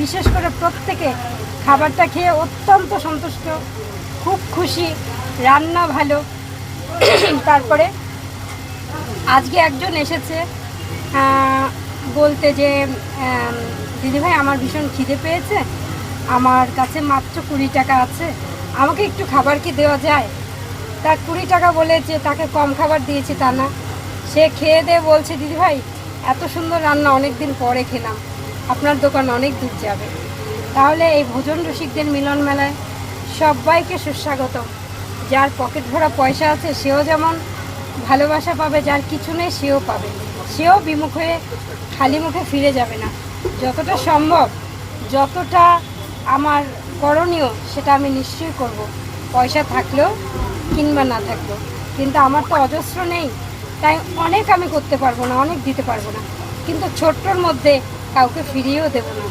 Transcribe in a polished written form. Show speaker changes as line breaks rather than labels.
বিশেষ করে প্রত্যেকে খাবারটা খেয়ে অত্যন্ত সন্তুষ্ট, খুব খুশি, রান্না ভালো। তারপরে আজকে একজন এসেছে বলতে যে দিদিভাই আমার ভীষণ খিদে পেয়েছে, আমার কাছে মাত্র 20 টাকা আছে, আমাকে একটু খাবার কি দেওয়া যায়? তার 20 টাকা বলে যে তাকে কম খাবার দিয়েছি তা না, সে খেয়ে দিয়ে বলছে দিদিভাই এত সুন্দর রান্না অনেক দিন পরে খেলাম, আপনার দোকান অনেক দূর যাবে। তাহলে এই ভোজন রসিকদের মিলন মেলায় সবাইকে সুস্বাগত। যার পকেট ভরা পয়সা আছে সেও যেমন ভালোবাসা পাবে, যার কিছু নেই সেও পাবে, সেও বিমুখ হয়ে খালি মুখে ফিরে যাবে না। যতটা সম্ভব, যতটা আমার করণীয় সেটা আমি নিশ্চয়ই করব, পয়সা থাকলেও কিংবা না থাকলেও। কিন্তু আমার তো অজস্র নেই, তাই অনেক আমি করতে পারবো না, অনেক দিতে পারবো না, কিন্তু ছোট্টর মধ্যে কাউকে ফিরিয়েও দেবো না।